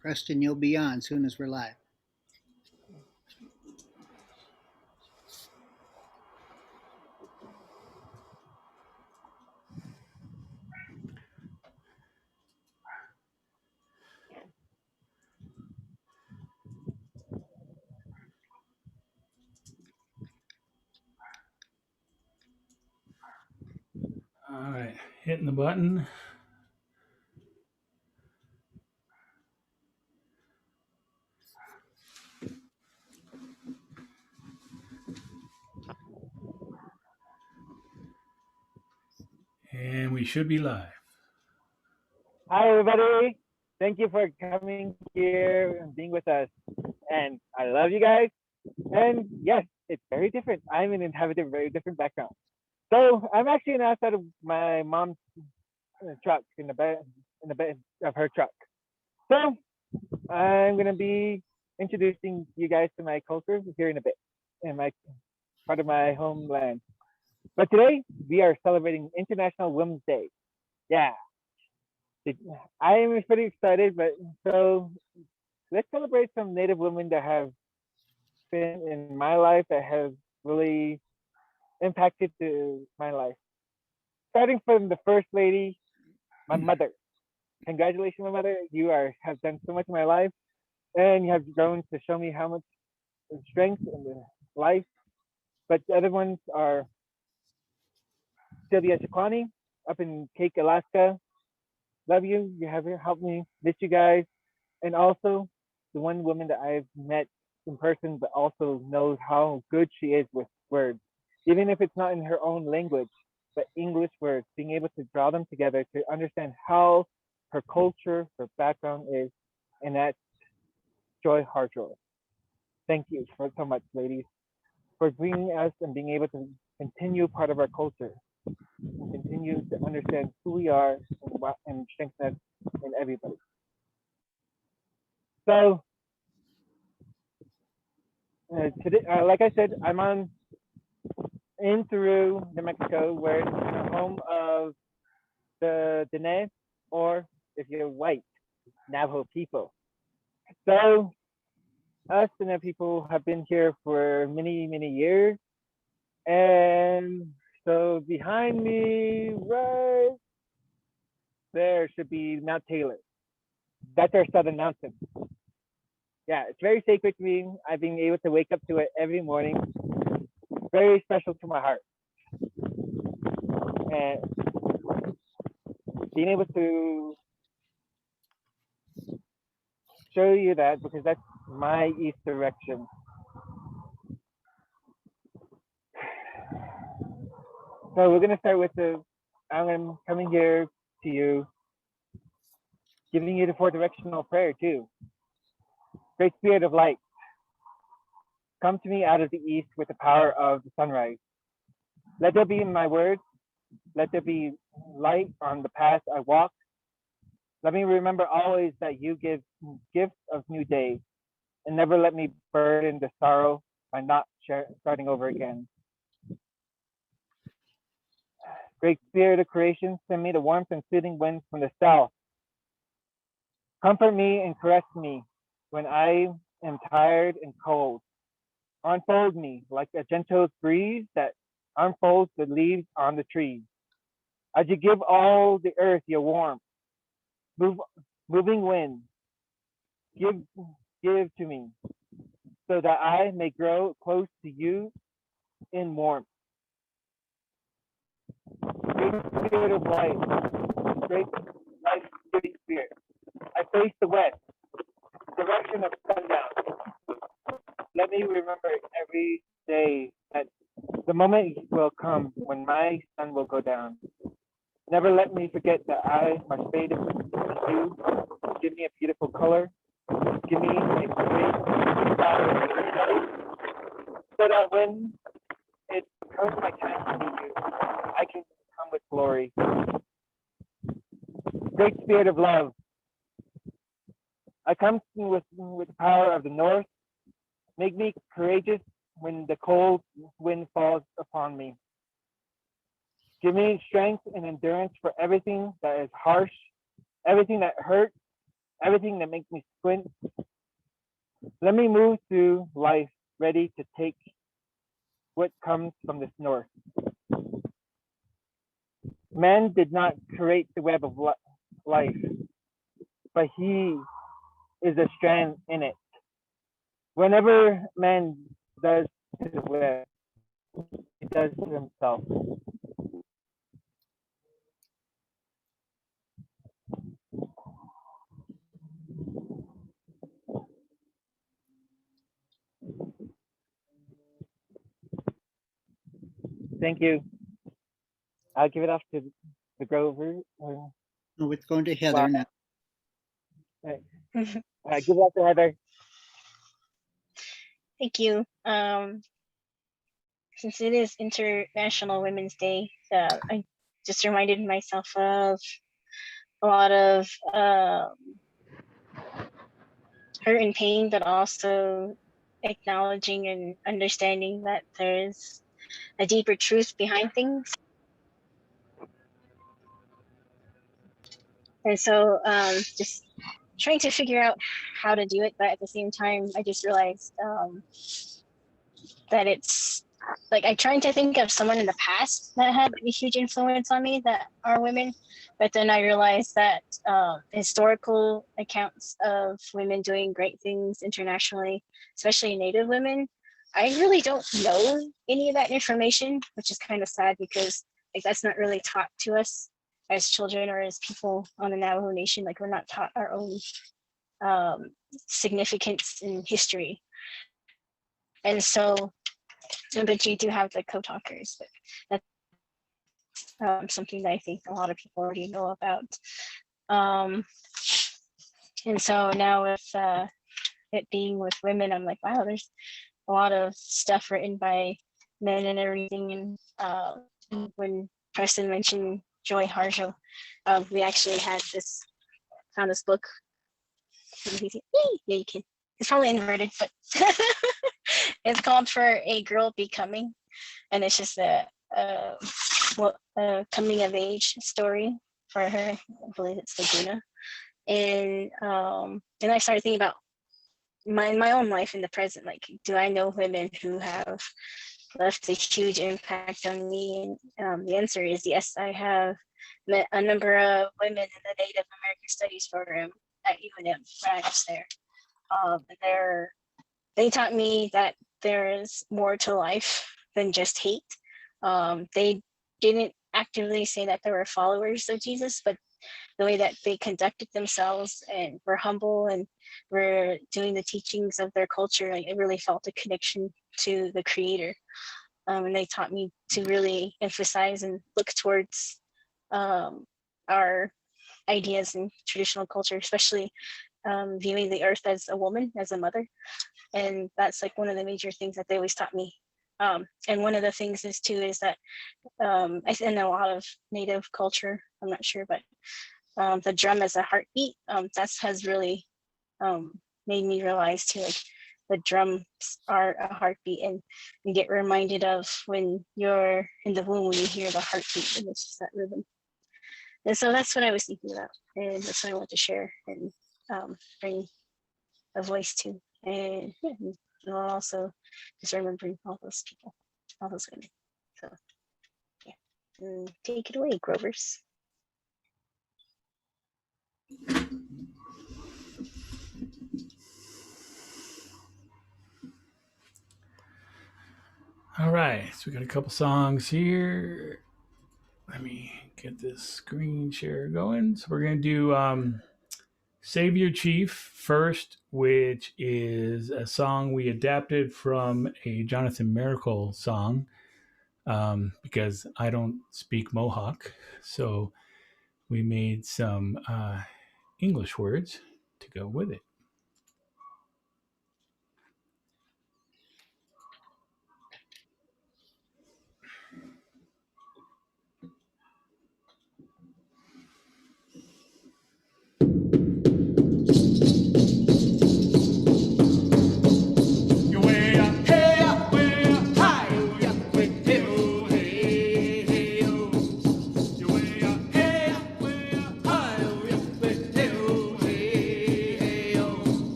Preston, you'll be on soon as we're live. All right, hitting the button. And we should be live. Hi, everybody. Thank you for coming here and being with us. And I love you guys. And yes, it's very different. I'm an inhabitant of a very different background. So I'm actually outside of my mom's truck in the bed of her truck. So I'm gonna be introducing you guys to my culture here in a bit, in my part of my homeland. But today we are celebrating International Women's Day. Yeah, I am pretty excited. But so let's celebrate some Native women that have been in my life that have really impacted my life. Starting from the first lady, my mother. Congratulations, my mother. You have done so much in my life, and you have grown to show me how much strength in the life. But the other ones are Sylvia Shakwani up in Cake, Alaska. Love you. You have helped me. Miss you guys. And also the one woman that I've met in person, but also knows how good she is with words, even if it's not in her own language, but English words, being able to draw them together to understand how her culture, her background is, and that's Joy Hartrow. Thank you for so much, ladies, for bringing us and being able to continue part of our culture and continue to understand who we are and strengthen us in everybody. So today, like I said, I'm on in Peru, New Mexico, where it's the home of the Dene, or if you're white, Navajo people. So us Dene people have been here for many, many years. And so behind me, right there should be Mount Taylor. That's our southern mountain. Yeah, it's very sacred to me. I've been able to wake up to it every morning. Very special to my heart. And being able to show you that because that's my east direction. So we're gonna start with I'm coming here to you, giving you the four directional prayer too. Great Spirit of light, come to me out of the east with the power of the sunrise. Let there be in my words, let there be light on the path I walk. Let me remember always that you give gifts of new days, and never let me burden the sorrow by not starting over again. Great Spirit of creation, send me the warmth and soothing winds from the south. Comfort me and caress me when I am tired and cold. Unfold me like a gentle breeze that unfolds the leaves on the trees. As you give all the earth your warmth, moving wind, give to me, so that I may grow close to you in warmth. Great Spirit of light, great life giving spirit. I face the west, direction of sundown. Let me remember every day that the moment will come when my sun will go down. Never let me forget that I must fade with you. Give me a beautiful color. Give me a great flower so that when it comes my time to meet you, I can come with glory. Great Spirit of love, I come with the power of the north. Make me courageous when the cold wind falls upon me. Give me strength and endurance for everything that is harsh, everything that hurts, everything that makes me squint. Let me move through life, ready to take what comes from this north. Man did not create the web of life, but he is a strand in it. Whenever man does his web, he does to himself. Thank you. I'll give it off to the Grover. No, it's going to Heather now. Right. Give it off to Heather. Thank you. Since it is International Women's Day, I just reminded myself of a lot of hurt and pain, but also acknowledging and understanding that there's a deeper truth behind things. And so just trying to figure out how to do it, but at the same time, I just realized that it's like I'm trying to think of someone in the past that had a huge influence on me that are women, but then I realized that historical accounts of women doing great things internationally, especially Native women, I really don't know any of that information, which is kind of sad because like that's not really taught to us as children or as people on the Navajo Nation. Like we're not taught our own significance in history. And so, but you do have the co-talkers, but that's something that I think a lot of people already know about. And so now with it being with women, I'm like, wow, there's a lot of stuff written by men and everything. And when Preston mentioned Joy Harjo, we actually had found this book. Yeah, you can. It's probably inverted, but it's called For a Girl Becoming, and it's just a coming of age story for her. I believe it's Laguna, and I started thinking about my own life in the present. Like, do I know women who have left a huge impact on me? And the answer is yes. I have met a number of women in the Native American Studies program at UNM when I was there. They taught me that there is more to life than just hate. They didn't actively say that they were followers of Jesus, but the way that they conducted themselves and were humble and were doing the teachings of their culture, I really felt a connection to the Creator. And they taught me to really emphasize and look towards our ideas in traditional culture, especially viewing the earth as a woman, as a mother. And that's like one of the major things that they always taught me. And one of the things is that in a lot of Native culture, I'm not sure, but the drum as a heartbeat, that has really made me realize too, like the drums are a heartbeat, and you get reminded of when you're in the womb, when you hear the heartbeat, and it's just that rhythm. And so that's what I was thinking about, and that's what I want to share and bring a voice to. And yeah, and also just remembering all those people, all those women. So yeah, and take it away, Grovers. All right, so we got a couple songs here. Let me get this screen share going. So we're gonna do Savior Chief first, which is a song we adapted from a Jonathan Miracle song, because I don't speak Mohawk, so we made some English words to go with it.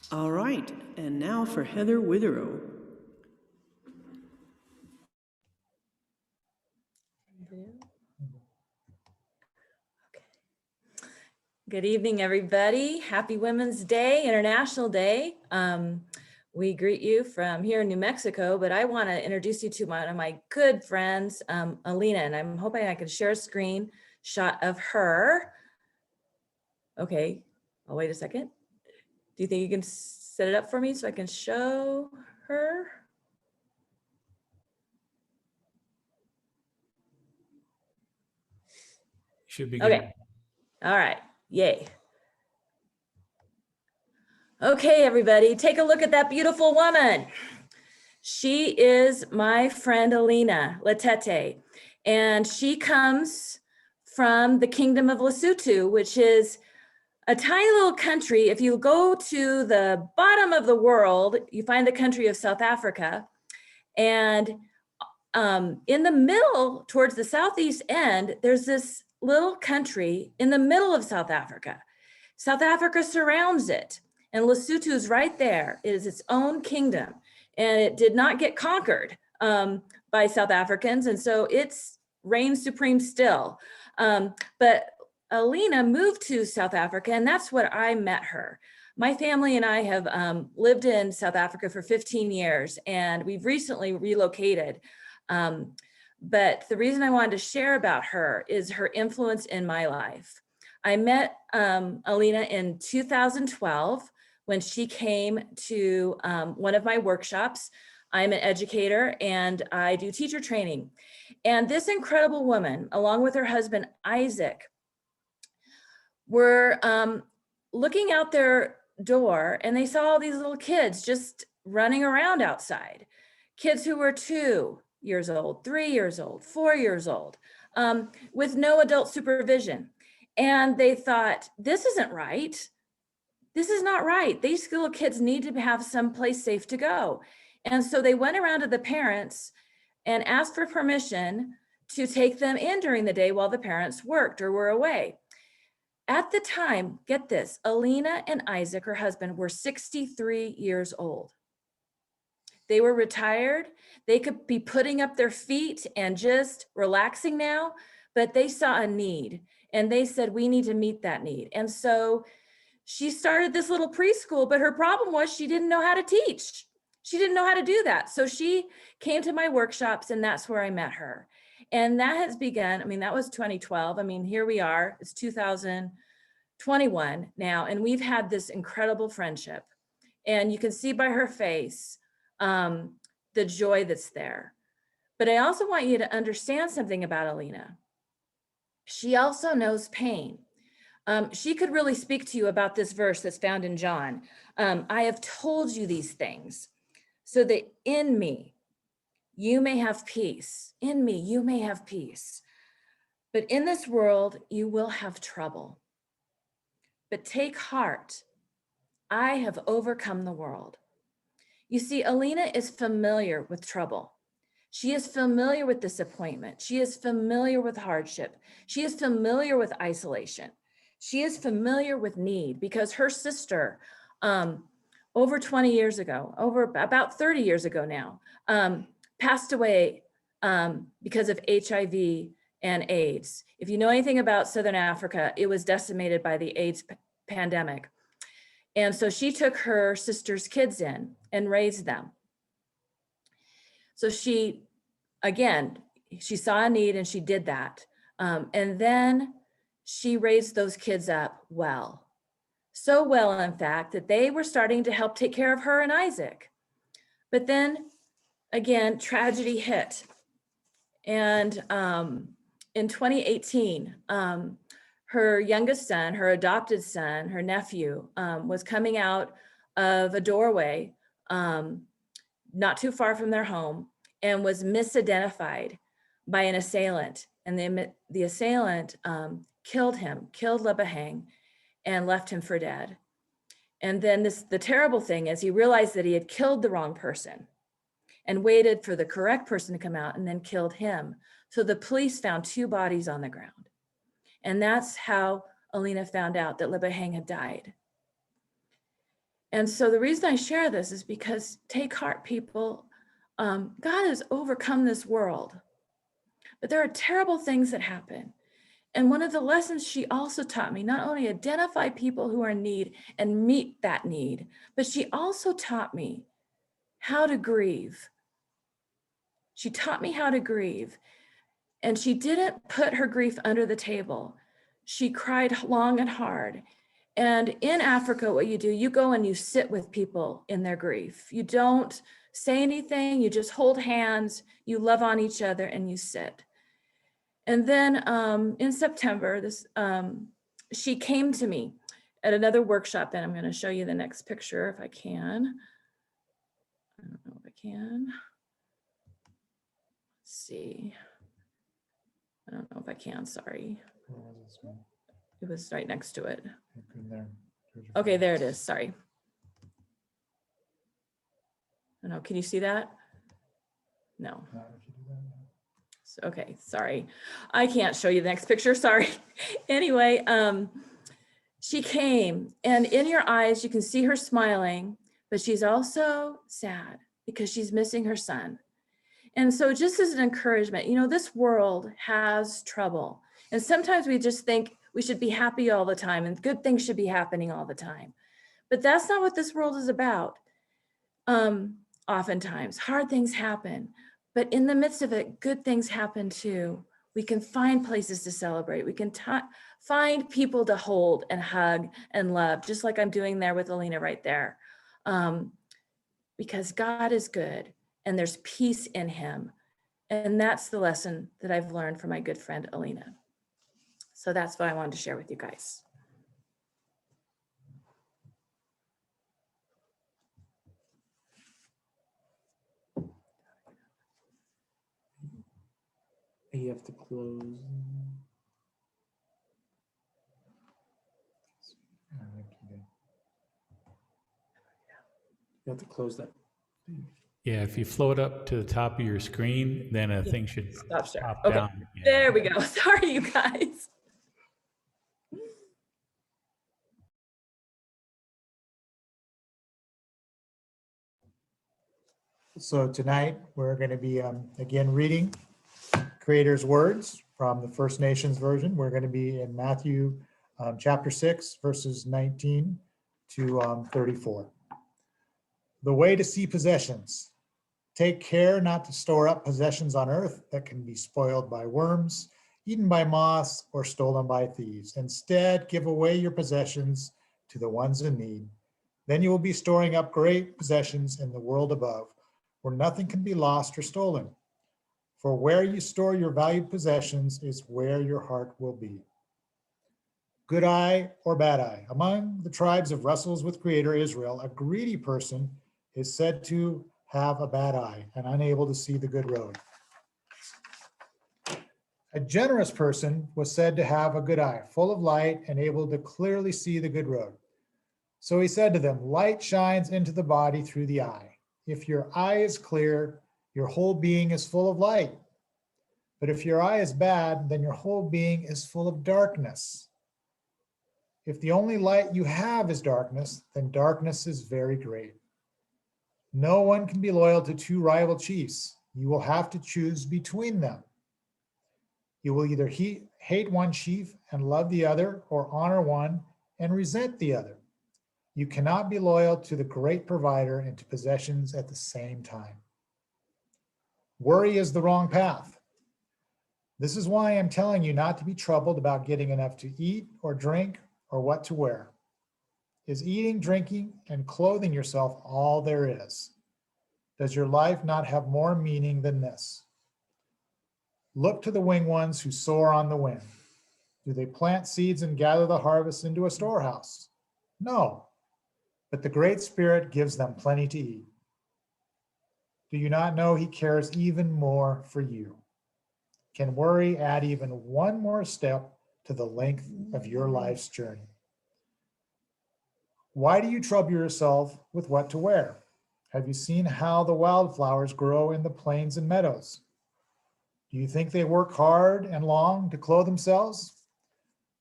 All right, and now for Heather Witherow. Good evening, everybody. Happy Women's Day, International Day. We greet you from here in New Mexico, but I want to introduce you to one of my good friends, Alina, and I'm hoping I can share a screen shot of her. Okay, I'll wait a second. Do you think you can set it up for me so I can show her? Should be good. Okay, all right, yay. Okay, everybody, take a look at that beautiful woman. She is my friend Alina Letete, and she comes from the kingdom of Lesotho, which is a tiny little country. If you go to the bottom of the world, you find the country of South Africa. And in the middle, towards the southeast end, there's this little country in the middle of South Africa. South Africa surrounds it, and Lesotho is right there. It is its own kingdom, and it did not get conquered by South Africans, and so it's reigns supreme still. But Alina moved to South Africa, and that's what I met her. My family and I have lived in South Africa for 15 years, and we've recently relocated. But the reason I wanted to share about her is her influence in my life. I met Alina in 2012 when she came to one of my workshops. I'm an educator and I do teacher training. And this incredible woman, along with her husband, Isaac, were looking out their door and they saw all these little kids just running around outside. Kids who were 2 years old, 3 years old, 4 years old, with no adult supervision. And they thought, this isn't right. This is not right. These little kids need to have some place safe to go. And so they went around to the parents and asked for permission to take them in during the day while the parents worked or were away. At the time, get this, Alina and Isaac, her husband, were 63 years old. They were retired. They could be putting up their feet and just relaxing now, but they saw a need and they said, we need to meet that need. And so she started this little preschool, but her problem was she didn't know how to teach. She didn't know how to do that. So she came to my workshops and that's where I met her. And that has begun, I mean, that was 2012. I mean, here we are, it's 2021 now, and we've had this incredible friendship. And you can see by her face, the joy that's there. But I also want you to understand something about Alina. She also knows pain. She could really speak to you about this verse that's found in John. I have told you these things so that in me, you may have peace. In me, you may have peace. But in this world, you will have trouble. But take heart. I have overcome the world. You see, Alina is familiar with trouble. She is familiar with disappointment. She is familiar with hardship. She is familiar with isolation. She is familiar with need because her sister, over 20 years ago, over about 30 years ago now, passed away because of HIV and AIDS. If you know anything about Southern Africa, it was decimated by the AIDS pandemic. And so she took her sister's kids in and raised them. So she, again, she saw a need and she did that. And then she raised those kids up well. So well, in fact, that they were starting to help take care of her and Isaac. But then again, tragedy hit. And in 2018, her youngest son, her adopted son, her nephew, was coming out of a doorway not too far from their home and was misidentified by an assailant. And the assailant killed him, killed Lebahang, and left him for dead. And then the terrible thing is he realized that he had killed the wrong person and waited for the correct person to come out and then killed him. So the police found 2 bodies on the ground. And that's how Alina found out that Lebahang had died. And so the reason I share this is because take heart, people. God has overcome this world, but there are terrible things that happen. And one of the lessons she also taught me, not only identify people who are in need and meet that need, but she also taught me how to grieve. She taught me how to grieve. And she didn't put her grief under the table. She cried long and hard. And in Africa, what you do, you go and you sit with people in their grief. You don't say anything, you just hold hands, you love on each other, and you sit. And then in September, she came to me at another workshop, and I'm going to show you the next picture if I can. I don't know if I can. Let's see. I don't know if I can, sorry. It was right next to it. Okay, there it is, sorry. I don't know, can you see that? No. Okay, sorry. I can't show you the next picture, sorry. Anyway, she came, and in your eyes, you can see her smiling, but she's also sad because she's missing her son. And so just as an encouragement, you know, this world has trouble. And sometimes we just think we should be happy all the time and good things should be happening all the time. But that's not what this world is about. Oftentimes, hard things happen. But in the midst of it, good things happen too. We can find places to celebrate. We can find people to hold and hug and love, just like I'm doing there with Alina right there. Because God is good and there's peace in him. And that's the lesson that I've learned from my good friend, Alina. So that's what I wanted to share with you guys. You have to close. You have to close that. Yeah, if you float up to the top of your screen, then a thing should Stop share. pop Okay, down. Yeah. there we go. Sorry, you guys. So tonight we're going to be again reading Creator's words from the First Nations version. We're going to be in Matthew chapter 6, verses 19 to 34. The way to see possessions. Take care not to store up possessions on earth that can be spoiled by worms, eaten by moths, or stolen by thieves. Instead, give away your possessions to the ones in need. Then you will be storing up great possessions in the world above, where nothing can be lost or stolen. For where you store your valued possessions is where your heart will be. Good eye or bad eye. Among the tribes of wrestles with Creator Israel, a greedy person is said to have a bad eye and unable to see the good road. A generous person was said to have a good eye, full of light and able to clearly see the good road. So he said to them, light shines into the body through the eye. If your eye is clear, your whole being is full of light. But if your eye is bad, then your whole being is full of darkness. If the only light you have is darkness, then darkness is very great. No one can be loyal to two rival chiefs. You will have to choose between them. You will either hate one chief and love the other, or honor one and resent the other. You cannot be loyal to the great provider and to possessions at the same time. Worry is the wrong path. This is why I'm telling you not to be troubled about getting enough to eat or drink or what to wear. Is eating, drinking, and clothing yourself all there is? Does your life not have more meaning than this? Look to the winged ones who soar on the wind. Do they plant seeds and gather the harvest into a storehouse? No, but the Great Spirit gives them plenty to eat. Do you not know he cares even more for you? Can worry add even one more step to the length of your life's journey? Why do you trouble yourself with what to wear? Have you seen how the wildflowers grow in the plains and meadows? Do you think they work hard and long to clothe themselves?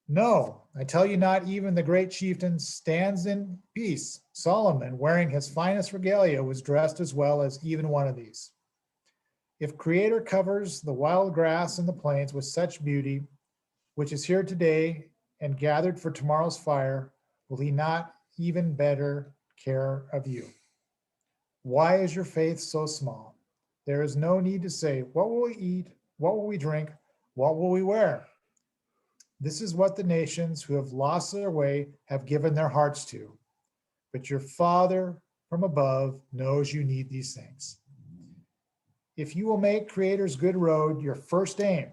No, I tell you not, even the great chieftain stands in peace. Solomon, wearing his finest regalia, was dressed as well as even one of these. If Creator covers the wild grass and the plains with such beauty, which is here today and gathered for tomorrow's fire, will he not even better care of you? Why is your faith so small? There is no need to say, what will we eat? What will we drink? What will we wear? This is what the nations who have lost their way have given their hearts to. But your Father from above knows you need these things. If you will make Creator's good road your first aim,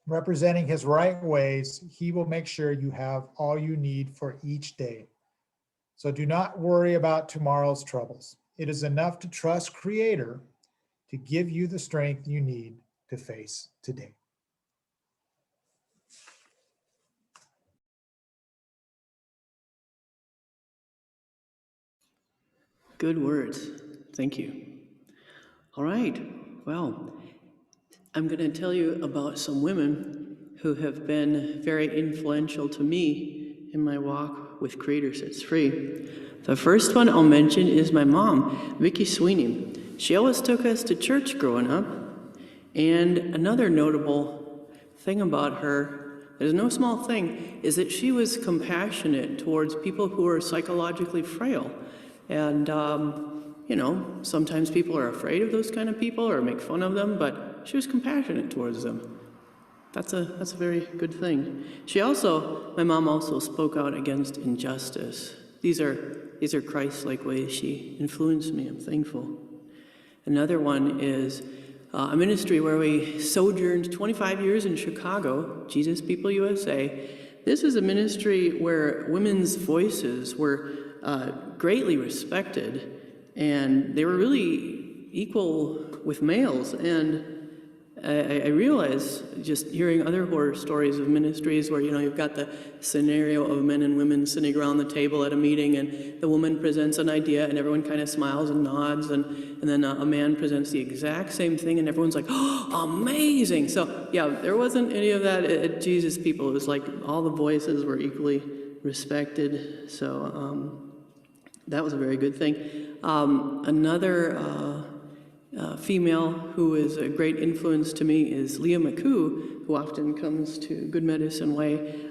representing his right ways, he will make sure you have all you need for each day. So do not worry about tomorrow's troubles. It is enough to trust Creator to give you the strength you need to face today. Good words. Thank you. All right. Well, I'm going to tell you about some women who have been very influential to me in my walk with Creator Sets Free. The first one I'll mention is my mom, Vicki Sweeney. She always took us to church growing up. And another notable thing about her, there's no small thing, is that she was compassionate towards people who are psychologically frail. And, you know, sometimes people are afraid of those kind of people or make fun of them, but she was compassionate towards them. That's a very good thing. My mom also spoke out against injustice. These are Christ-like ways she influenced me. I'm thankful. Another one is a ministry where we sojourned 25 years in Chicago, Jesus People USA. This is a ministry where women's voices were greatly respected, and they were really equal with males. And I realized, just hearing other horror stories of ministries where, you know, you've got the scenario of men and women sitting around the table at a meeting, and the woman presents an idea and everyone kind of smiles and nods, and then a man presents the exact same thing and everyone's like, oh, amazing. So yeah, there wasn't any of that at Jesus People. It was like all the voices were equally respected. So that was a very good thing. Another female who is a great influence to me is Leah Mccoo, who often comes to Good Medicine Way.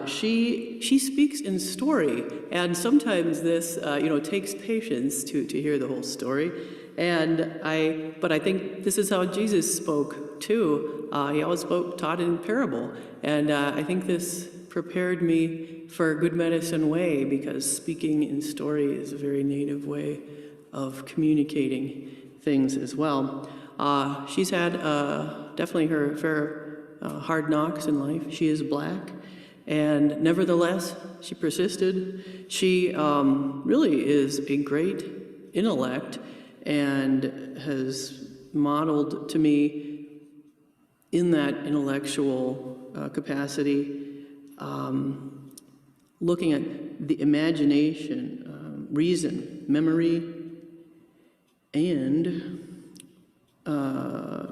She speaks in story, and sometimes this takes patience to hear the whole story. But I think this is how Jesus spoke too. He always taught in parable, and I think this prepared me for Good Medicine Way, because speaking in story is a very native way of communicating things as well. She's had definitely her fair hard knocks in life. She is Black, and nevertheless, she persisted. She really is a great intellect and has modeled to me in that intellectual capacity, looking at the imagination, reason, memory, and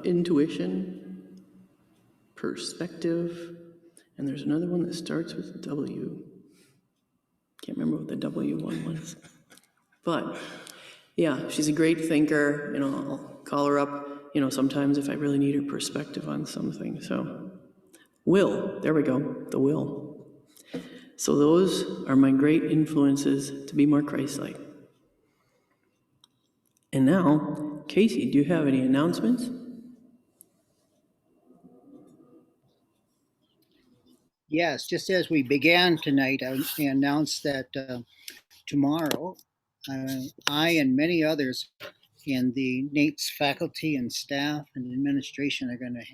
intuition, perspective, and there's another one that starts with W. Can't remember what the W one was. But yeah, she's a great thinker. You know, I'll call her up, you know, sometimes if I really need her perspective on something. So, will, there we go, the will. So those are my great influences to be more Christ-like. And now, Casey, do you have any announcements? Yes, just as we began tonight, I announced that tomorrow, I and many others in the NATE's faculty and staff and administration are going to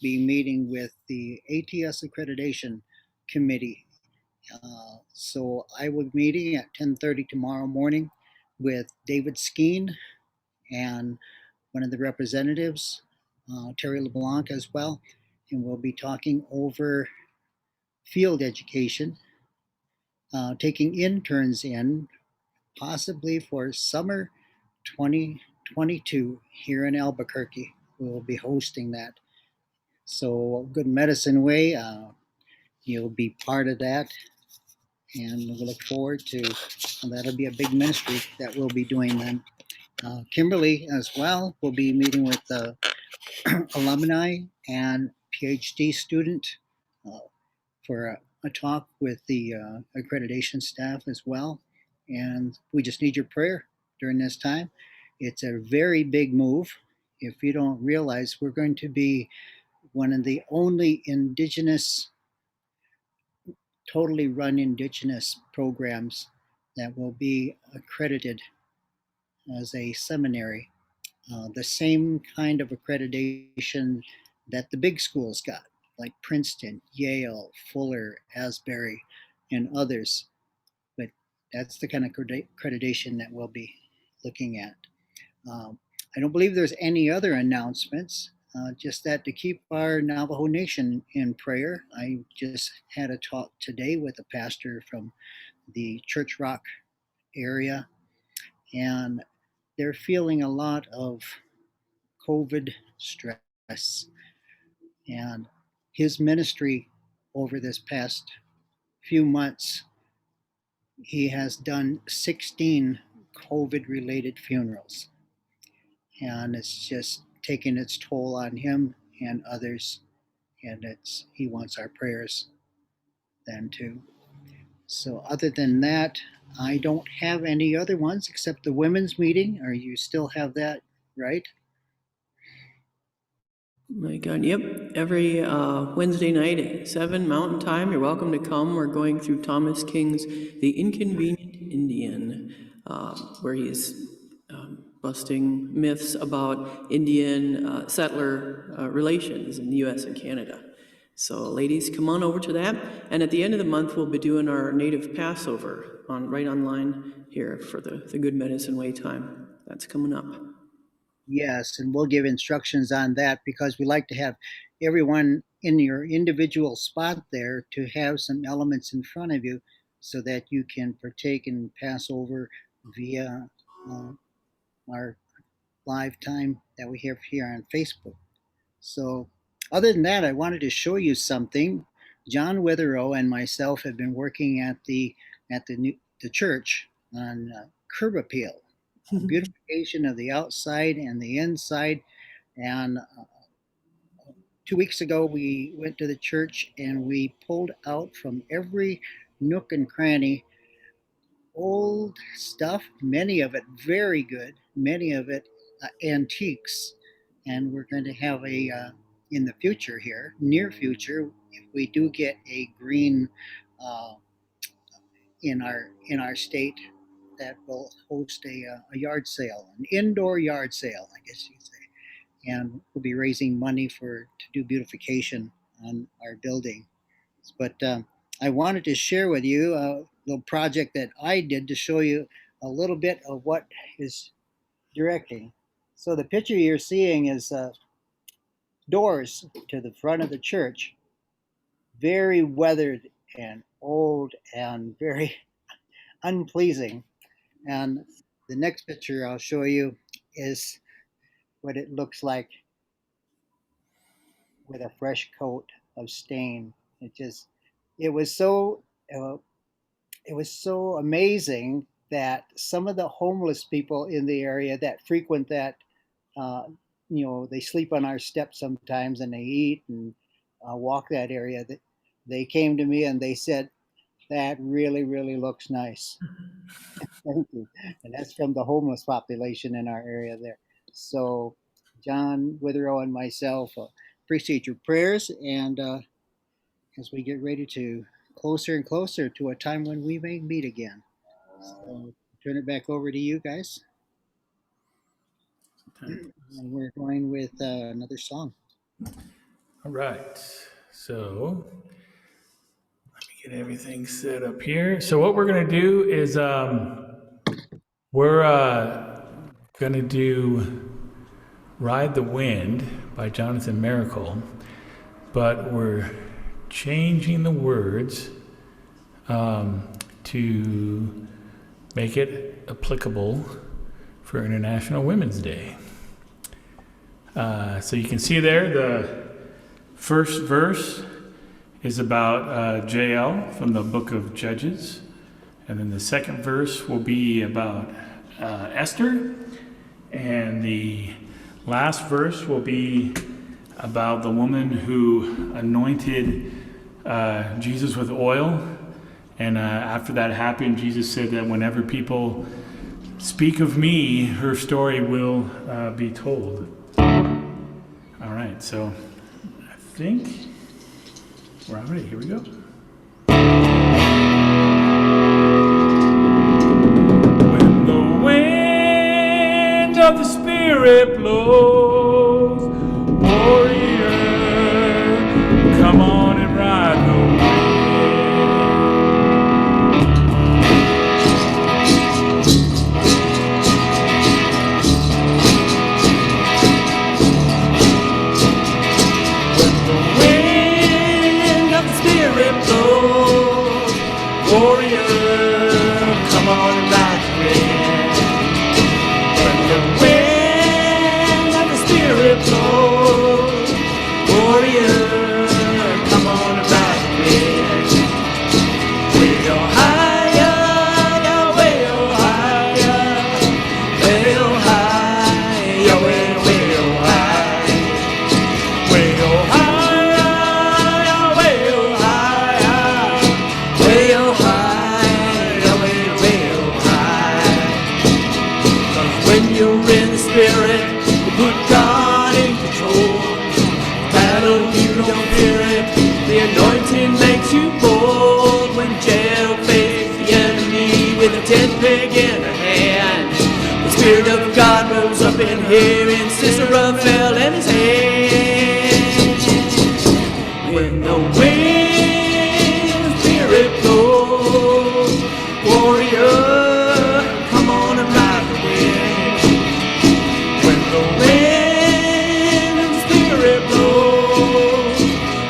be meeting with the ATS Accreditation Committee. So I will be meeting at 10:30 tomorrow morning with David Skeen and one of the representatives, Terry LeBlanc as well, and we'll be talking over field education, taking interns in possibly for summer 2022 here in Albuquerque. We will be hosting that. So Good Medicine Way, you'll be part of that. And we look forward to that'll be a big ministry that we'll be doing then. Kimberly as well will be meeting with alumni and PhD student uh, for a talk with the accreditation staff as well. And we just need your prayer during this time. It's a very big move. If you don't realize, we're going to be one of the only Indigenous, totally run Indigenous programs that will be accredited as a seminary. The same kind of accreditation that the big schools got, like Princeton, Yale, Fuller, Asbury, and others. But that's the kind of accreditation that we'll be looking at. I don't believe there's any other announcements, just that to keep our Navajo Nation in prayer. I just had a talk today with a pastor from the Church Rock area, and they're feeling a lot of COVID stress. And his ministry over this past few months, he has done 16 COVID related funerals. And it's just taken its toll on him and others. And he wants our prayers then too. So, other than that, I don't have any other ones except the women's meeting. Or you still have that, right? My God, yep. Every Wednesday night at 7 Mountain Time, you're welcome to come. We're going through Thomas King's The Inconvenient Indian, where he's busting myths about Indian settler relations in the U.S. and Canada. So ladies, come on over to that. And at the end of the month, we'll be doing our Native Passover right online here for the Good Medicine Way time. That's coming up. Yes, and we'll give instructions on that because we like to have everyone in your individual spot there to have some elements in front of you so that you can partake in Passover via our live time that we have here on Facebook. So, other than that, I wanted to show you something. John Witherow and myself have been working at the church on curb appeal, beautification of the outside and the inside. And 2 weeks ago, we went to the church and we pulled out from every nook and cranny old stuff, many of it very good, many of it antiques. And we're going to have in the future here, near future, if we do get a green uh, in our state, that will host a yard sale, an indoor yard sale, I guess you could say. And we'll be raising money to do beautification on our building. But I wanted to share with you a little project that I did to show you a little bit of what is directing. So the picture you're seeing is doors to the front of the church, very weathered and old and very unpleasing. And the next picture I'll show you is what it looks like with a fresh coat of stain. It was so uh, it was so amazing that some of the homeless people in the area that frequent that, uh, they sleep on our steps sometimes and they eat and walk that area. That they came to me and they said, "That really, really looks nice." Thank you. And that's from the homeless population in our area there. So, John Witherow and myself appreciate your prayers, and as we get ready to closer and closer to a time when we may meet again. So, turn it back over to you guys. And we're going with another song. All right. So let me get everything set up here. So what we're going to do is we're going to do Ride the Wind by Jonathan Miracle, but we're changing the words to make it applicable for International Women's Day. So you can see there the first verse is about Jael from the book of Judges. And then the second verse will be about Esther. And the last verse will be about the woman who anointed Jesus with oil. And after that happened, Jesus said that whenever people speak of me, her story will be told. All right, so I think we're all ready. Here we go. When the wind of the Spirit blows, warrior, come on and ride the wind. When the wind of the Spirit blows, warrior, come on and ride the wind. When the wind of the Spirit blows, warrior, come on and ride the wind. Way oh higher, way oh higher, way oh higher, way oh high. Way oh higher, way oh higher, way oh higher, way oh high. 'Cause when you're in the Spirit, you put God in control. Battle, you don't fear it. The anointing makes you bold. When Jael faced the enemy with a 10-peg in her hand, the Spirit of God rose up in here and Sisera fell in his hand. When the wind of the Spirit blows, warrior, come on and ride the wind. When the wind of the Spirit blows,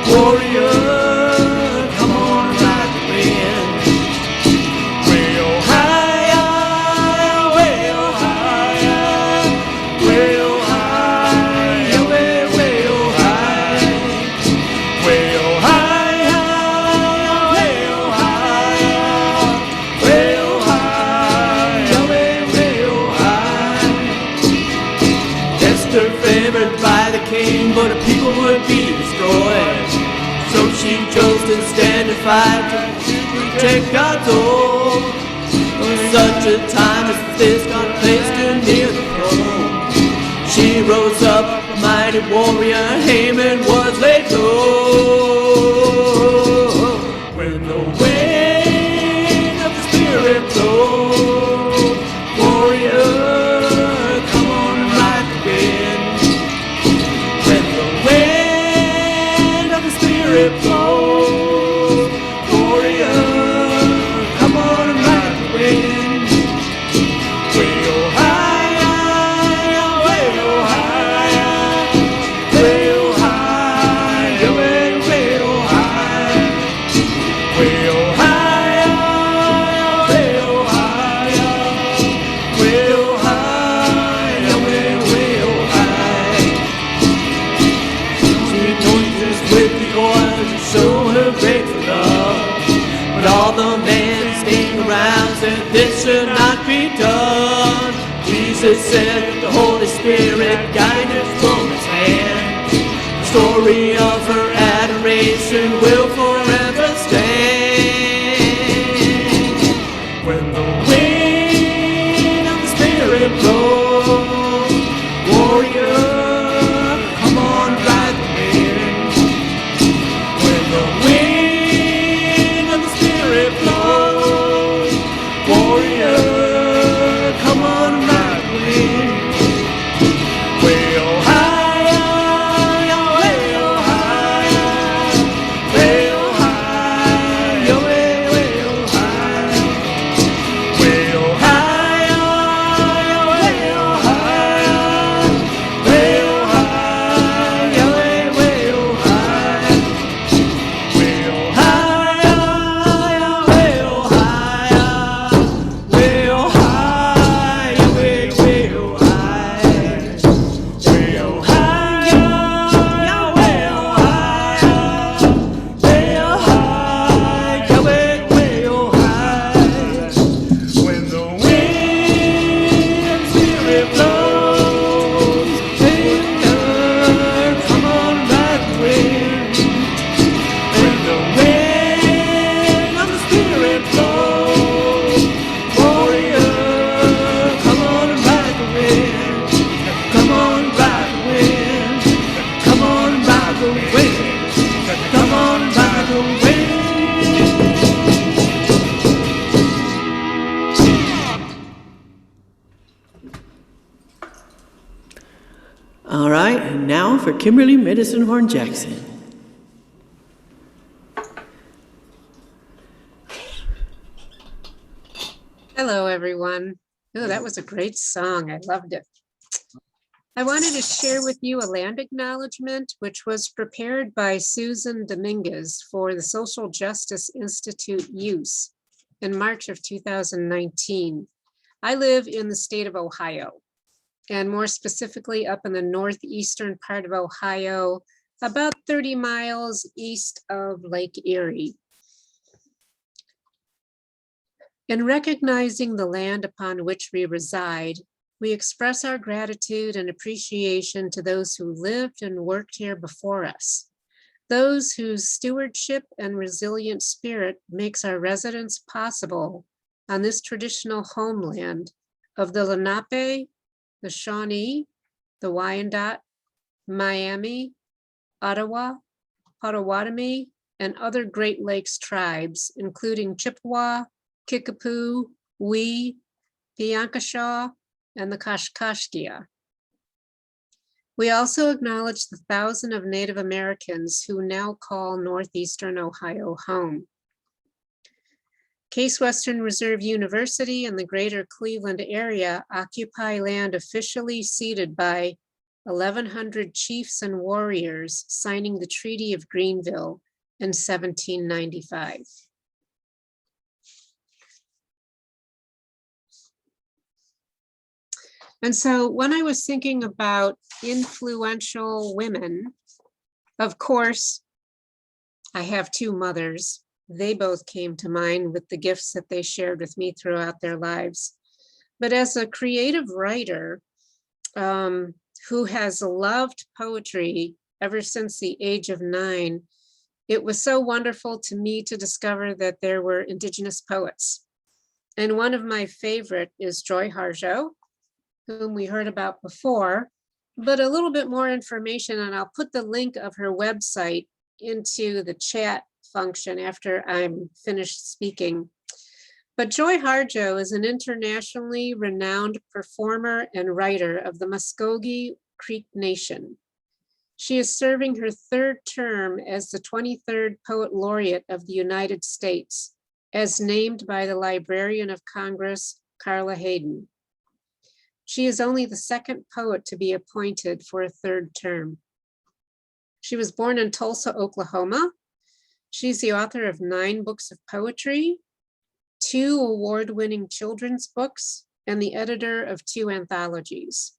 warrior, come on and ride the wind. Way oh higher, way oh higher, way oh higher, way oh high. Way oh higher, way oh higher, way oh higher, way oh high. Esther favored by the king, but her people would be destroyed. So she chose to stand and fight to protect God's oath. For such a time as this, God placed her near the throne. She rose up, a mighty warrior, Haman was laid low. When the wind of the Spirit blows, warrior, come on and ride the wind. When the wind of the Spirit blows, warrior, come on and ride the wind. Way oh higher, way oh higher, way oh higher, way oh high. Way oh higher, way oh higher, way oh higher, way oh high. She anoints us with the oil to show her grateful love. But all the men standing around said this should not be done. Jesus said the Holy Spirit guided this woman's hand. The story of her adoration will forever stand. When the wind of the Spirit blows, warrior, come on, ride the wind. When the wind of the Spirit blows, warrior, come on, ride the wind. Way oh higher, way oh higher, way oh for Kimberly Madison Horn Jackson. Hello, everyone. Oh, that was a great song. I loved it. I wanted to share with you a land acknowledgement, which was prepared by Susan Dominguez for the Social Justice Institute use in March of 2019. I live in the state of Ohio, and more specifically up in the northeastern part of Ohio, about 30 miles east of Lake Erie. In recognizing the land upon which we reside, we express our gratitude and appreciation to those who lived and worked here before us, those whose stewardship and resilient spirit makes our residence possible on this traditional homeland of the Lenape, the Shawnee, the Wyandot, Miami, Ottawa, Potawatomi, and other Great Lakes tribes, including Chippewa, Kickapoo, Wee, Piankashaw, and the Kashkashkia. We also acknowledge the thousands of Native Americans who now call Northeastern Ohio home. Case Western Reserve University and the greater Cleveland area occupy land officially ceded by 1,100 chiefs and warriors signing the Treaty of Greenville in 1795. And so when I was thinking about influential women, of course, I have two mothers. They both came to mind with the gifts that they shared with me throughout their lives. But as a creative writer who has loved poetry ever since the age of 9, it was so wonderful to me to discover that there were Indigenous poets. And one of my favorite is Joy Harjo, whom we heard about before, but a little bit more information, and I'll put the link of her website into the chat function after I'm finished speaking. But Joy Harjo is an internationally renowned performer and writer of the Muskogee Creek Nation. She is serving her 3rd term as the 23rd Poet Laureate of the United States, as named by the Librarian of Congress, Carla Hayden. She is only the 2nd poet to be appointed for a 3rd term. She was born in Tulsa, Oklahoma. She's the author of 9 books of poetry, 2 award-winning children's books, and the editor of 2 anthologies.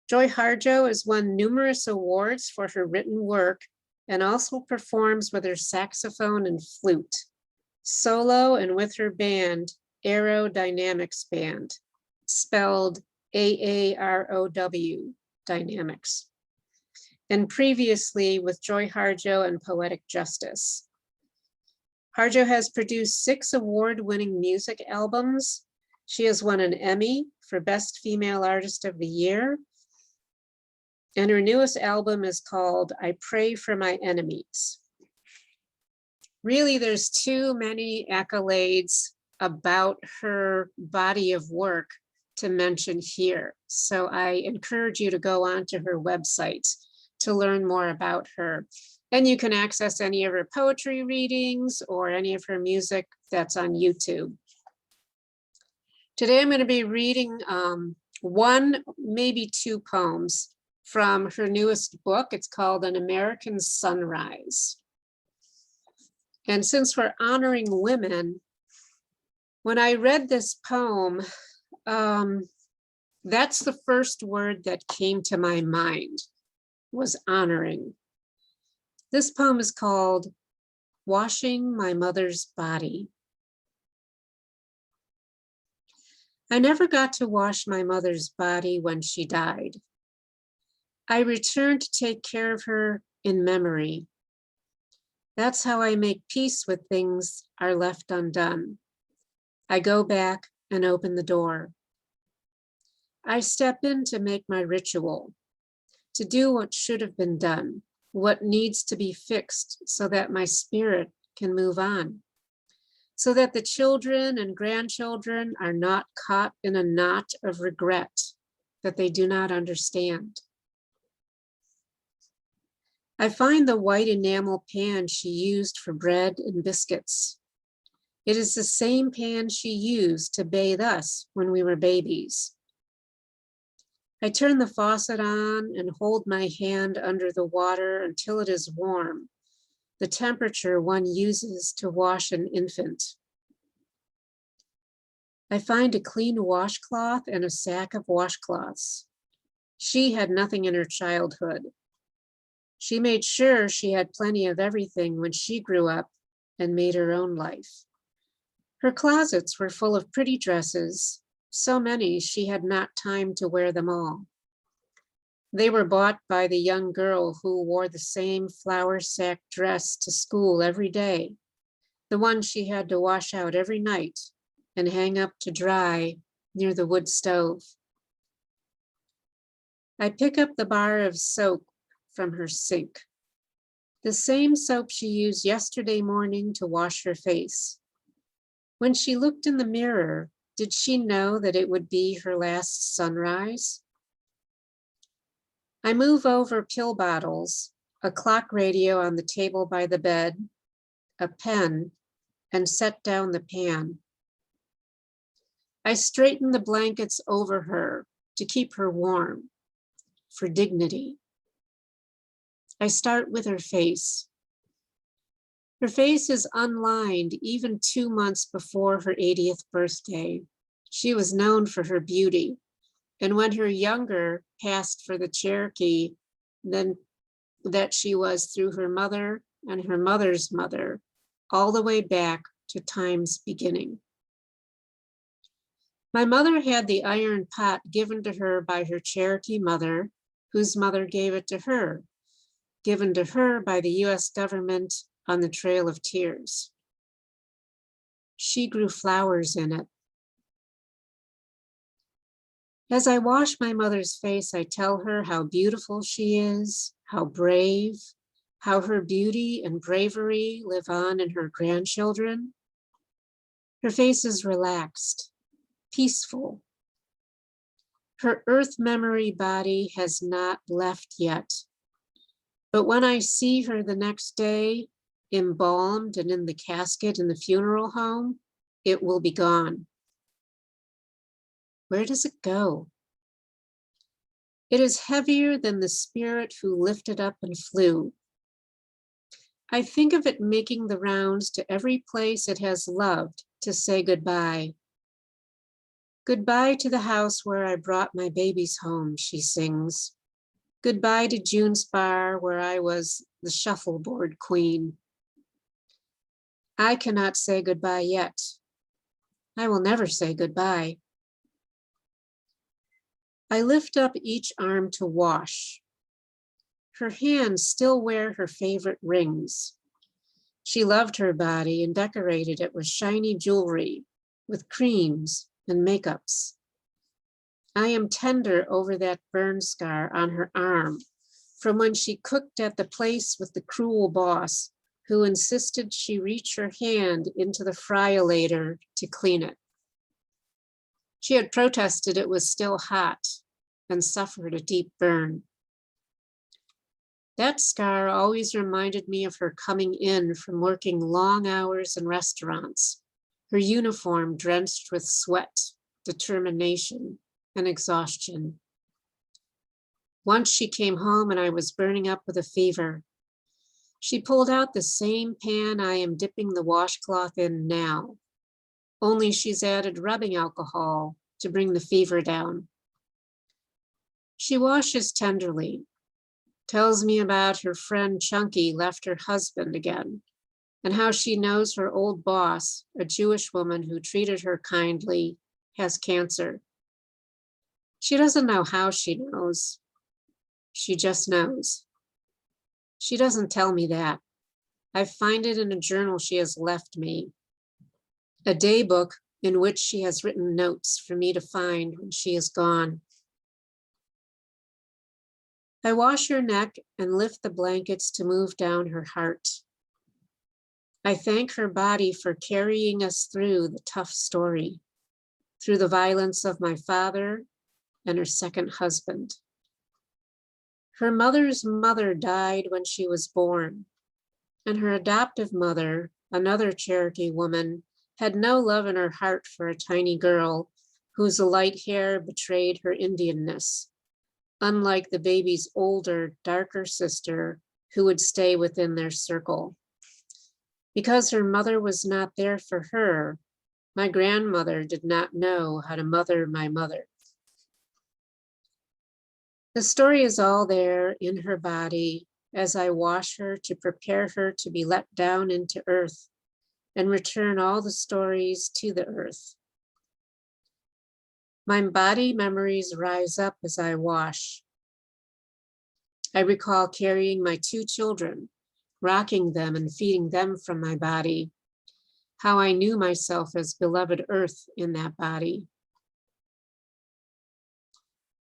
Joy Harjo has won numerous awards for her written work and also performs with her saxophone and flute, solo and with her band, Aerodynamics Band, spelled AAROW, Dynamics, and previously with Joy Harjo and Poetic Justice. Harjo has produced 6 award-winning music albums. She has won an Emmy for Best Female Artist of the Year. And her newest album is called I Pray for My Enemies. Really, there's too many accolades about her body of work to mention here. So I encourage you to go onto her website to learn more about her. And you can access any of her poetry readings or any of her music that's on YouTube. Today I'm going to be reading 1, maybe 2 poems from her newest book. It's called An American Sunrise. And since we're honoring women, when I read this poem, that's the first word that came to my mind, was honoring. This poem is called Washing My Mother's Body. I never got to wash my mother's body when she died. I returned to take care of her in memory. That's how I make peace with things are left undone. I go back and open the door. I step in to make my ritual, to do what should have been done, what needs to be fixed so that my spirit can move on, so that the children and grandchildren are not caught in a knot of regret that they do not understand. I find the white enamel pan she used for bread and biscuits. It is the same pan she used to bathe us when we were babies. I turn the faucet on and hold my hand under the water until it is warm, the temperature one uses to wash an infant. I find a clean washcloth and a sack of washcloths. She had nothing in her childhood. She made sure she had plenty of everything when she grew up and made her own life. Her closets were full of pretty dresses, so many she had not time to wear them all. They were bought by the young girl who wore the same flour sack dress to school every day, the one she had to wash out every night and hang up to dry near the wood stove. I pick up the bar of soap from her sink, the same soap she used yesterday morning to wash her face. When she looked in the mirror, did she know that it would be her last sunrise? I move over pill bottles, a clock radio on the table by the bed, a pen, and set down the pan. I straighten the blankets over her to keep her warm, for dignity. I start with her face. Her face is unlined even 2 months before her 80th birthday. She was known for her beauty, and when her younger passed for the Cherokee, then that she was through her mother and her mother's mother, all the way back to time's beginning. My mother had the iron pot given to her by her Cherokee mother, whose mother gave it to her, given to her by the US government on the Trail of Tears. She grew flowers in it. As I wash my mother's face, I tell her how beautiful she is, how brave, how her beauty and bravery live on in her grandchildren. Her face is relaxed, peaceful. Her earth memory body has not left yet. But when I see her the next day, embalmed and in the casket in the funeral home, it will be gone. Where does it go? It is heavier than the spirit who lifted up and flew. I think of it making the rounds to every place it has loved to say goodbye. Goodbye to the house where I brought my babies home, she sings. Goodbye to June's bar where I was the shuffleboard queen. I cannot say goodbye yet. I will never say goodbye. I lift up each arm to wash. Her hands still wear her favorite rings. She loved her body and decorated it with shiny jewelry, with creams and makeups. I am tender over that burn scar on her arm from when she cooked at the place with the cruel boss who insisted she reach her hand into the fryolator to clean it. She had protested it was still hot and suffered a deep burn. That scar always reminded me of her coming in from working long hours in restaurants, her uniform drenched with sweat, determination, and exhaustion. Once she came home and I was burning up with a fever. She pulled out the same pan I am dipping the washcloth in now, only she's added rubbing alcohol to bring the fever down. She washes tenderly, tells me about her friend Chunky left her husband again, and how she knows her old boss, a Jewish woman who treated her kindly, has cancer. She doesn't know how she knows. She just knows. She doesn't tell me that. I find it in a journal she has left me, a day book in which she has written notes for me to find when she is gone. I wash her neck and lift the blankets to move down her heart. I thank her body for carrying us through the tough story, through the violence of my father and her second husband. Her mother's mother died when she was born, and her adoptive mother, another Cherokee woman, had no love in her heart for a tiny girl whose light hair betrayed her Indianness, unlike the baby's older, darker sister who would stay within their circle. Because her mother was not there for her, my grandmother did not know how to mother my mother. The story is all there in her body as I wash her to prepare her to be let down into earth and return all the stories to the earth. My body memories rise up as I wash. I recall carrying my 2 children, rocking them and feeding them from my body, how I knew myself as beloved earth in that body.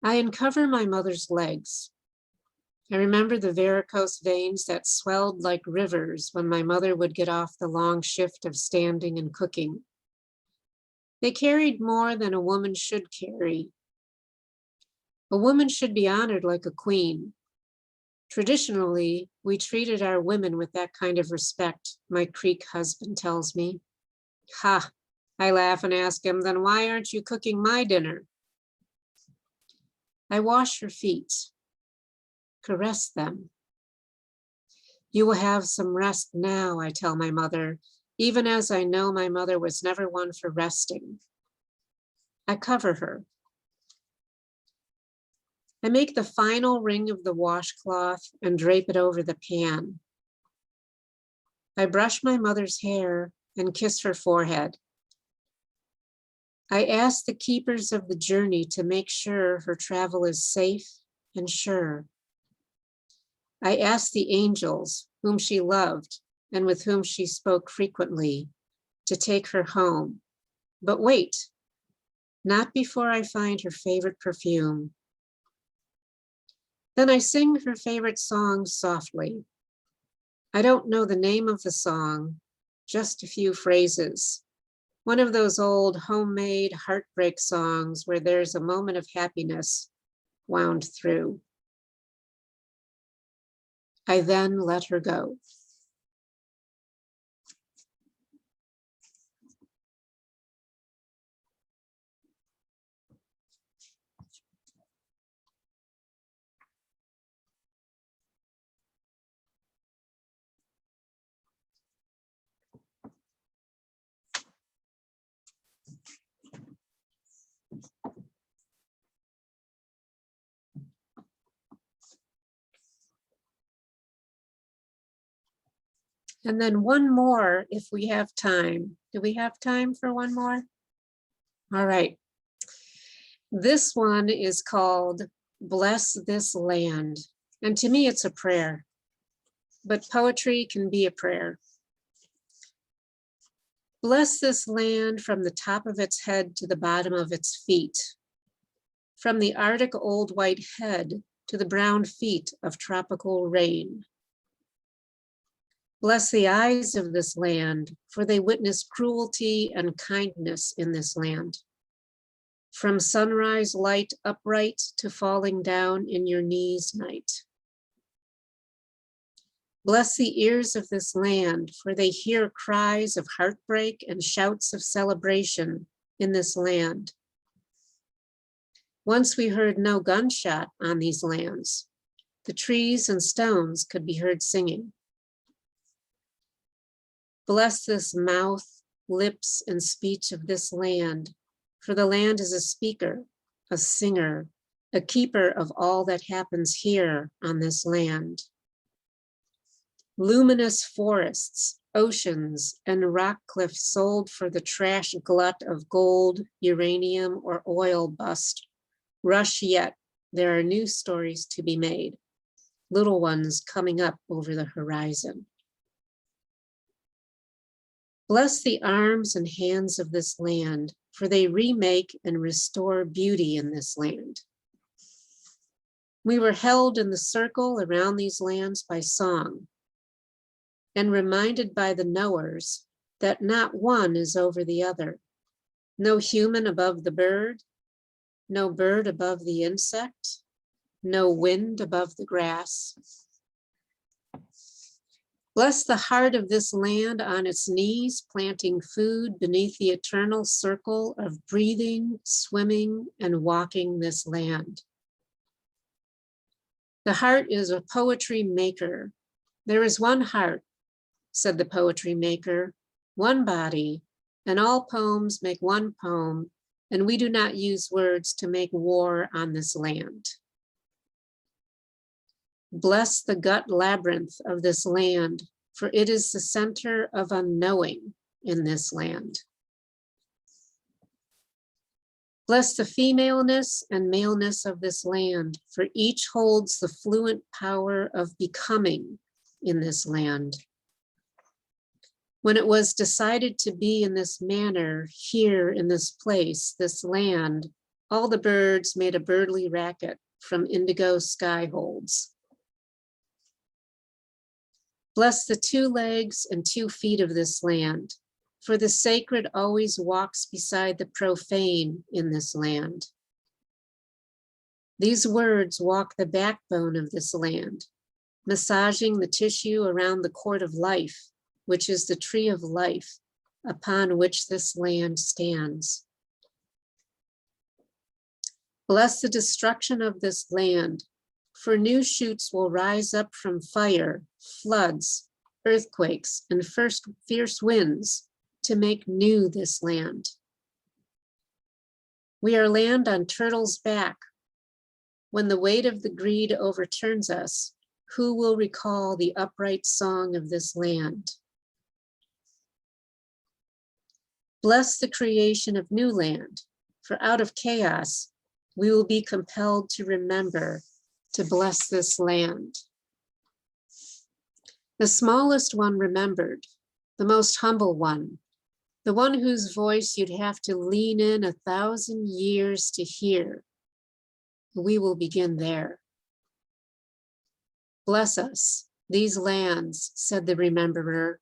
I uncover my mother's legs. I remember the varicose veins that swelled like rivers when my mother would get off the long shift of standing and cooking. They carried more than a woman should carry. A woman should be honored like a queen. Traditionally, we treated our women with that kind of respect, my Creek husband tells me. Ha, I laugh and ask him, then why aren't you cooking my dinner? I wash her feet, caress them. You will have some rest now, I tell my mother, even as I know my mother was never one for resting. I cover her. I make the final ring of the washcloth and drape it over the pan. I brush my mother's hair and kiss her forehead. I ask the keepers of the journey to make sure her travel is safe and sure. I ask the angels whom she loved and with whom she spoke frequently to take her home. But wait, not before I find her favorite perfume. Then I sing her favorite songs softly. I don't know the name of the song, just a few phrases. One of those old homemade heartbreak songs where there's a moment of happiness wound through. I then let her go. And then one more if we have time. Do we have time for one more? All right. This one is called Bless This Land. And to me, it's a prayer, but poetry can be a prayer. Bless this land from the top of its head to the bottom of its feet, from the Arctic old white head to the brown feet of tropical rain. Bless the eyes of this land, for they witness cruelty and kindness in this land. From sunrise light upright to falling down in your knees night. Bless the ears of this land, for they hear cries of heartbreak and shouts of celebration in this land. Once we heard no gunshot on these lands. The trees and stones could be heard singing. Bless this mouth, lips, and speech of this land, for the land is a speaker, a singer, a keeper of all that happens here on this land. Luminous forests, oceans, and rock cliffs sold for the trash glut of gold, uranium, or oil bust. Rush yet, there are new stories to be made, little ones coming up over the horizon. Bless the arms and hands of this land, for they remake and restore beauty in this land. We were held in the circle around these lands by song, and reminded by the knowers that not one is over the other. No human above the bird, no bird above the insect, no wind above the grass. Bless the heart of this land on its knees, planting food beneath the eternal circle of breathing, swimming, and walking this land. The heart is a poetry maker. There is one heart, said the poetry maker, one body, and all poems make one poem, and we do not use words to make war on this land. Bless the gut labyrinth of this land, for it is the center of unknowing in this land. Bless the femaleness and maleness of this land, for each holds the fluent power of becoming in this land. When it was decided to be in this manner, here in this place, this land, all the birds made a birdly racket from indigo skyholds. Bless the 2 legs and 2 feet of this land, for the sacred always walks beside the profane in this land. These words walk the backbone of this land, massaging the tissue around the cord of life, which is the tree of life upon which this land stands. Bless the destruction of this land, for new shoots will rise up from fire, floods, earthquakes, and fierce winds to make new this land. We are land on turtle's back. When the weight of the greed overturns us, who will recall the upright song of this land? Bless the creation of new land, for out of chaos, we will be compelled to remember to bless this land. The smallest one remembered, the most humble one, the one whose voice you'd have to lean in 1,000 years to hear. We will begin there. Bless us, these lands, said the rememberer.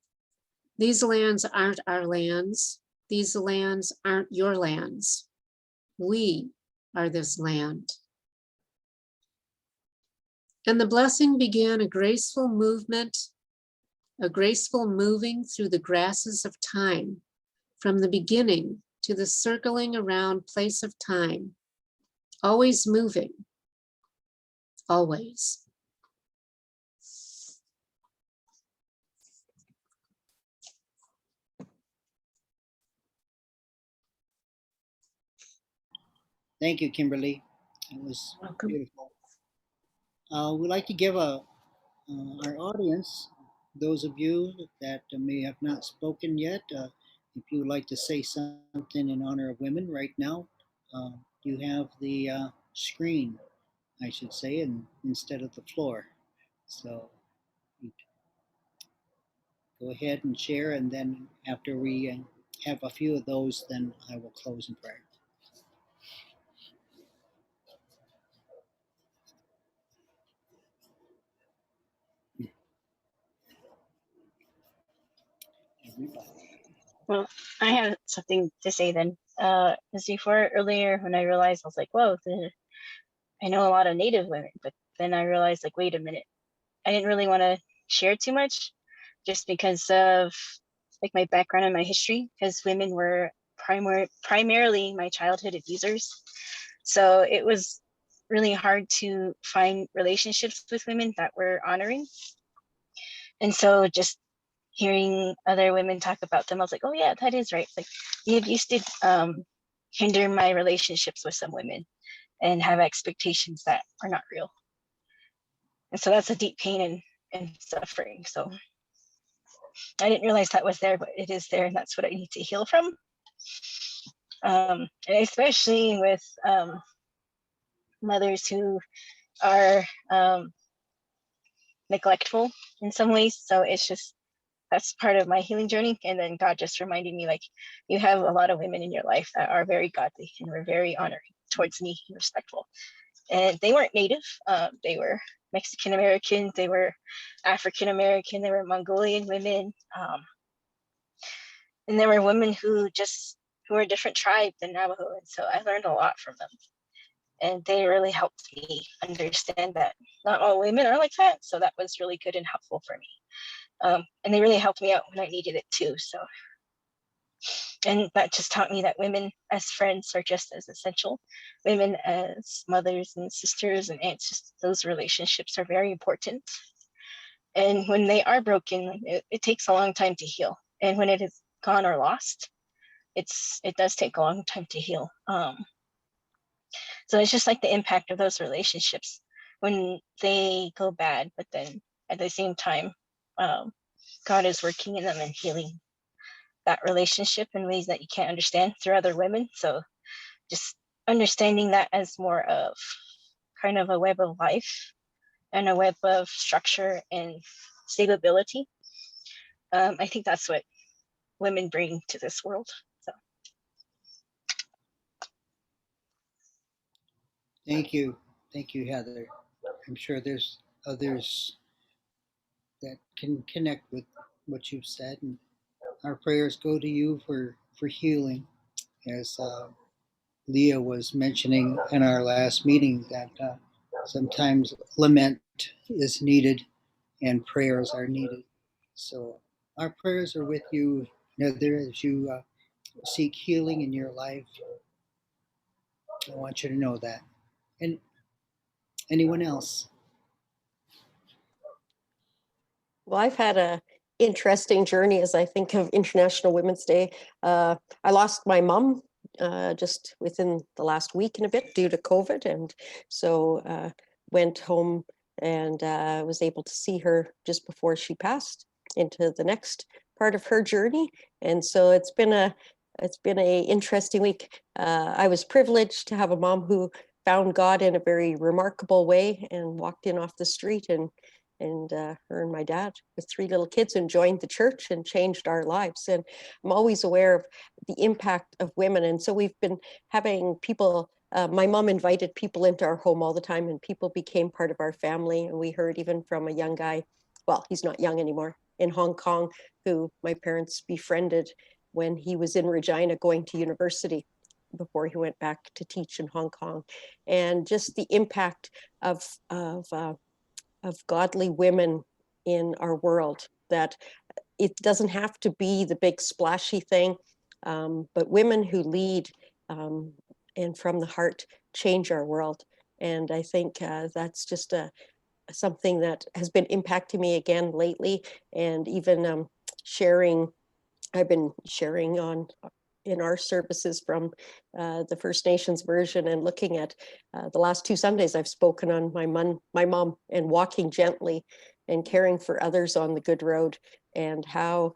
These lands aren't our lands. These lands aren't your lands. We are this land. And the blessing began a graceful movement, a graceful moving through the grasses of time, from the beginning to the circling around place of time, always moving, always. Thank you, Kimberly. It was Welcome. beautiful. We'd like to give our audience, those of you that may have not spoken yet, if you would like to say something in honor of women right now, you have the screen, I should say, instead of the floor. So go ahead and share, and then after we have a few of those, then I will close in prayer. Everybody. Well, I have something to say then. Because before earlier, when I realized, I was like, whoa, I know a lot of Native women, but then I realized, like, wait a minute, I didn't really want to share too much just because of like my background and my history, because women were primarily my childhood abusers. So it was really hard to find relationships with women that were honoring. And so just hearing other women talk about them, I was like, oh yeah, that is right. Like the abuse did hinder my relationships with some women and have expectations that are not real. And so that's a deep pain and suffering. So I didn't realize that was there, but it is there, and that's what I need to heal from. And especially with mothers who are neglectful in some ways. So it's just, that's part of my healing journey. And then God just reminded me, like, you have a lot of women in your life that are very godly and were very honoring towards me and respectful. And they weren't Native, they were Mexican American, they were African American, they were Mongolian women. And there were women who were a different tribe than Navajo. And so I learned a lot from them. And they really helped me understand that not all women are like that. So that was really good and helpful for me. And they really helped me out when I needed it too. So, and that just taught me that women as friends are just as essential. Women as mothers and sisters and aunts, just those relationships are very important. And when they are broken, it takes a long time to heal. And when it is gone or lost, it does take a long time to heal. So it's just like the impact of those relationships when they go bad, but then at the same time, God is working in them and healing that relationship in ways that you can't understand through other women. So just understanding that as more of kind of a web of life and a web of structure and stability. I think that's what women bring to this world. So Thank you. Thank you, Heather. I'm sure there's others that can connect with what you've said. And our prayers go to you for healing. As Leah was mentioning in our last meeting, that sometimes lament is needed and prayers are needed. So our prayers are with you, Heather, as you seek healing in your life. I want you to know that. And anyone else? Well, I've had a interesting journey as I think of International Women's Day. I lost my mom just within the last week and a bit due to COVID, and so went home and was able to see her just before she passed into the next part of her journey. And so it's been a interesting week. I was privileged to have a mom who found God in a very remarkable way and walked in off the street, and her and my dad with 3 little kids and joined the church and changed our lives. And I'm always aware of the impact of women. And so we've been having people, my mom invited people into our home all the time, and people became part of our family. And we heard even from a young guy, well, he's not young anymore, in Hong Kong, who my parents befriended when he was in Regina going to university before he went back to teach in Hong Kong. And just the impact of godly women in our world, that it doesn't have to be the big splashy thing, but women who lead and from the heart change our world. And I think that's just something that has been impacting me again lately. And even I've been sharing in our services from the First Nations version, and looking at the last 2 Sundays I've spoken on my mom and walking gently and caring for others on the good road, and how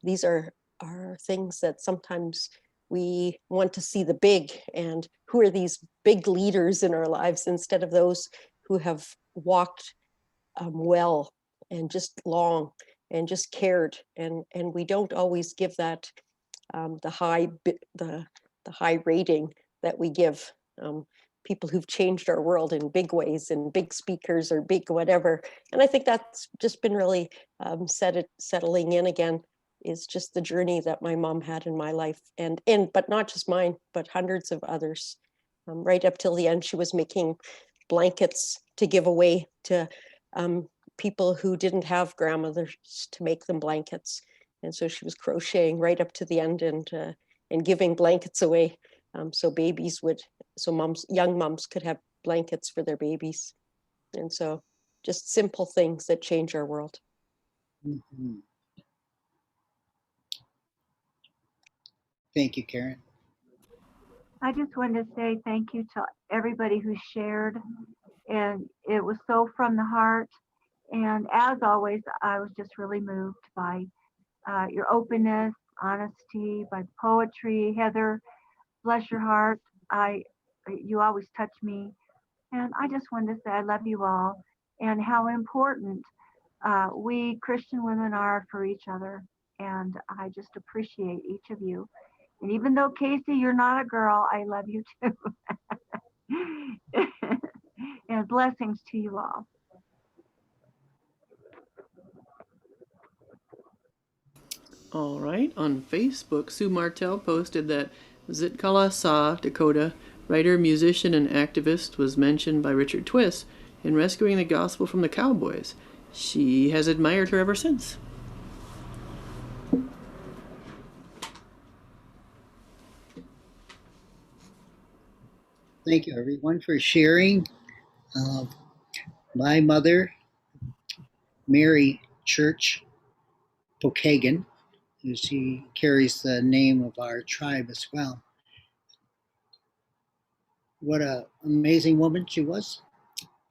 these are things that sometimes we want to see the big, and who are these big leaders in our lives instead of those who have walked well and just long and just cared, and we don't always give that the high rating that we give people who've changed our world in big ways, and big speakers or big whatever. And I think that's just been really settling in again, is just the journey that my mom had in my life, and but not just mine, but hundreds of others. Right up till the end, she was making blankets to give away to people who didn't have grandmothers to make them blankets. And so she was crocheting right up to the end, and giving blankets away, so young moms could have blankets for their babies. And so just simple things that change our world. Mm-hmm. Thank you, Karen. I just wanted to say thank you to everybody who shared, and it was so from the heart. And as always, I was just really moved by your openness, honesty, by poetry. Heather, bless your heart. You always touch me. And I just wanted to say I love you all, and how important we Christian women are for each other. And I just appreciate each of you. And even though, Casey, you're not a girl, I love you too. And blessings to you all. All right, on Facebook, Sue Martell posted that Zitkala Sa, Dakota, Writer, musician, and activist, was mentioned by Richard Twiss in rescuing the gospel from the cowboys. She has admired her ever since. Thank you, everyone, for sharing. My mother, Mary Church Pokagon, she carries the name of our tribe as well. What an amazing woman she was,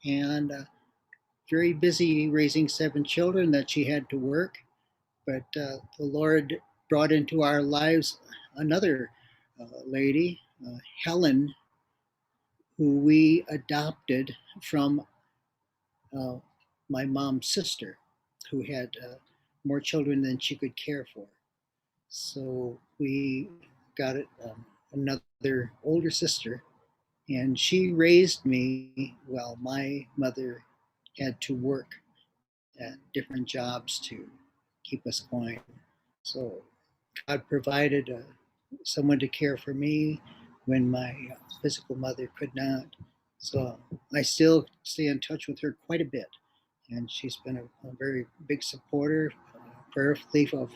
and very busy raising 7 children that she had to work. But the Lord brought into our lives another lady, Helen, who we adopted from my mom's sister, who had more children than she could care for. So we got another older sister, and she raised me while my mother had to work at different jobs to keep us going. So God provided someone to care for me when my physical mother could not. So I still stay in touch with her quite a bit, and she's been a very big supporter, prayerfully of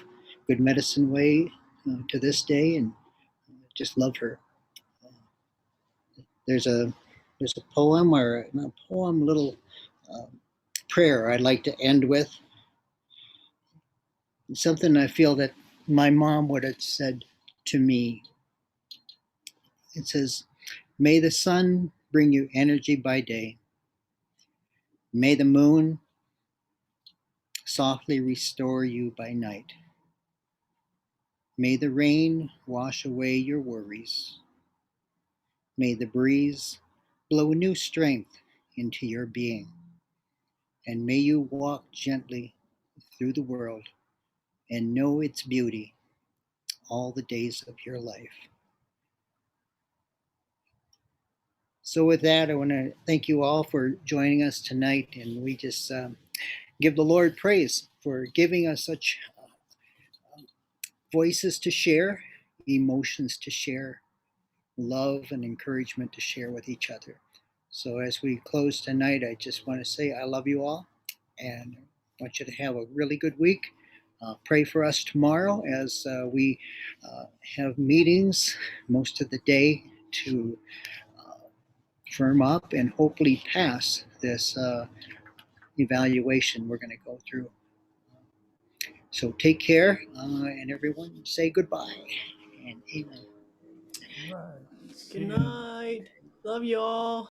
Good Medicine Way to this day, and just love her. There's a poem, or not a poem, little prayer I'd like to end with. It's something I feel that my mom would have said to me. It says, "May the sun bring you energy by day. May the moon softly restore you by night. May the rain wash away your worries. May the breeze blow new strength into your being. And may you walk gently through the world and know its beauty all the days of your life." So with that, I want to thank you all for joining us tonight, and we just give the Lord praise for giving us such voices to share, emotions to share, love and encouragement to share with each other. So as we close tonight, I just want to say I love you all, and I want you to have a really good week. Pray for us tomorrow as we have meetings most of the day to firm up and hopefully pass this evaluation we're going to go through. So take care, and everyone say goodbye and amen. Right. Good night. Love you all.